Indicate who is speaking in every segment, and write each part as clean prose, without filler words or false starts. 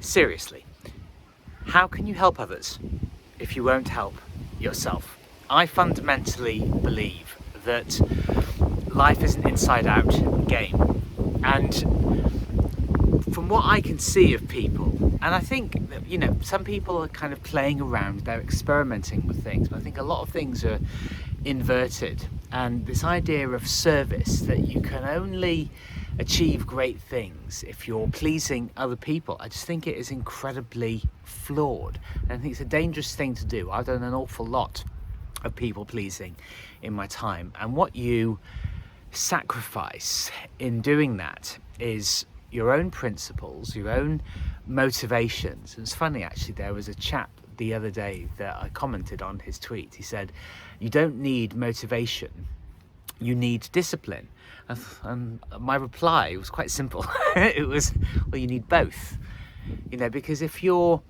Speaker 1: seriously, how can you help others if you won't help yourself? I fundamentally believe that life is an inside-out game, and from what I can see of people, and I think that, you know, some people are kind of playing around, they're experimenting with things, but I think a lot of things are inverted, and this idea of service, that you can only achieve great things if you're pleasing other people, I just think it is incredibly flawed, and I think it's a dangerous thing to do. I've done an awful lot of people pleasing in my time, and what you sacrifice in doing that is your own principles, your own motivations. And it's funny, actually, there was a chap the other day that I commented on his tweet. He said, you don't need motivation, you need discipline. And my reply was quite simple. It was, well, you need both, you know, because if you're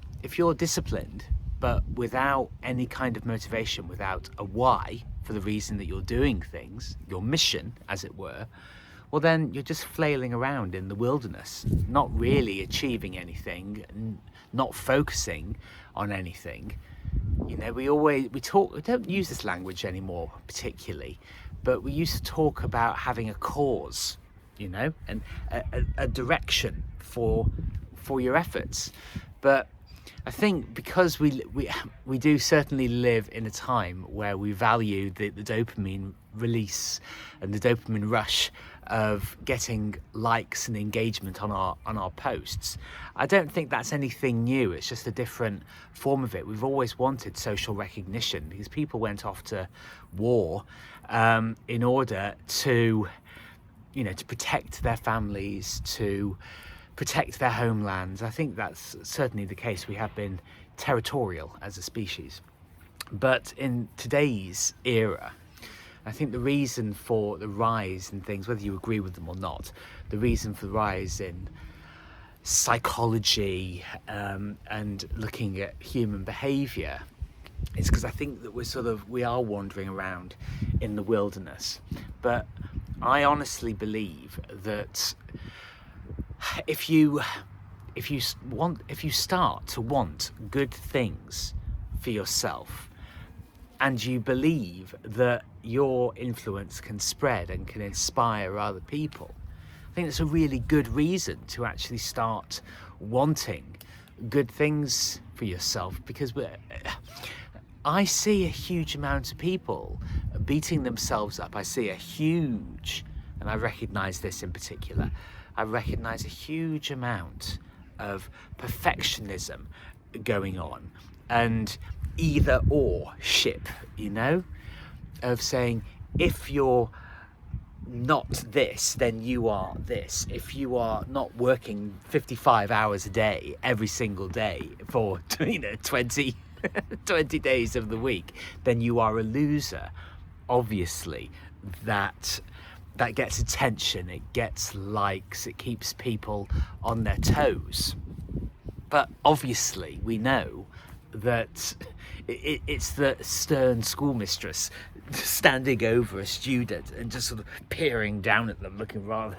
Speaker 1: disciplined but without any kind of motivation, without a why for the reason that you're doing things, your mission as it were, well, then you're just flailing around in the wilderness, not really achieving anything, not focusing on anything. You know, we don't use this language anymore particularly, but we used to talk about having a cause, you know, and a direction for your efforts. But I think because we do certainly live in a time where we value the dopamine release and the dopamine rush of getting likes and engagement on our posts. I don't think that's anything new. It's just a different form of it. We've always wanted social recognition because people went off to war in order to, you know, to protect their families, to protect their homelands. I think that's certainly the case. We have been territorial as a species. But in today's era, I think the reason for the rise in things, whether you agree with them or not, the reason for the rise in psychology and looking at human behaviour is because I think that we are wandering around in the wilderness. But I honestly believe that if you start to want good things for yourself, and you believe that your influence can spread and can inspire other people, I think it's a really good reason to actually start wanting good things for yourself, because I see a huge amount of people beating themselves up. I see and I recognise this in particular, I recognise a huge amount of perfectionism going on, and either or ship, you know, of saying, if you're not this, then you are this. If you are not working 55 hours a day every single day for 20 days of the week, then you are a loser. Obviously that gets attention, it gets likes, it keeps people on their toes. But obviously we know that it's the stern schoolmistress standing over a student and just sort of peering down at them, looking rather,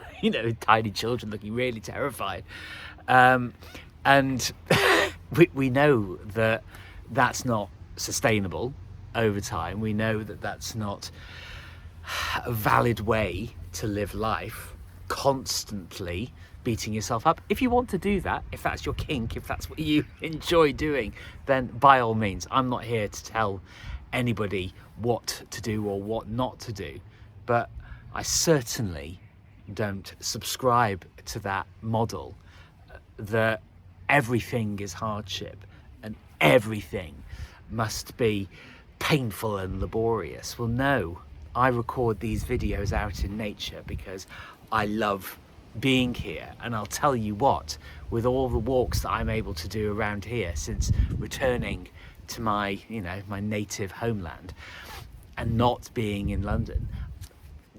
Speaker 1: tiny children looking really terrified. And we know that that's not sustainable over time. We know that that's not a valid way to live life, constantly beating yourself up. If you want to do that, if that's your kink, if that's what you enjoy doing, then by all means. I'm not here to tell anybody what to do or what not to do, but I certainly don't subscribe to that model that everything is hardship and everything must be painful and laborious. Well, no, I record these videos out in nature because I love being here, and I'll tell you what, with all the walks that I'm able to do around here since returning to my native homeland and not being in London,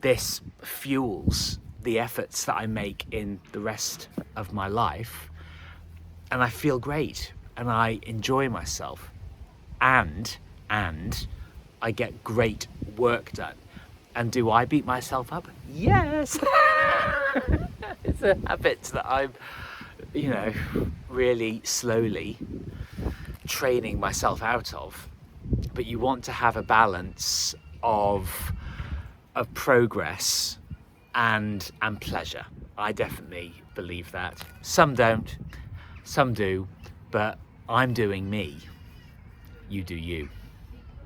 Speaker 1: this fuels the efforts that I make in the rest of my life, and I feel great and I enjoy myself, and I get great work done. And do I beat myself up? Yes. It's a habit that I'm you know, really slowly training myself out of. But you want to have a balance of progress and pleasure. I definitely believe that. Some don't, some do, but I'm doing me. You do you.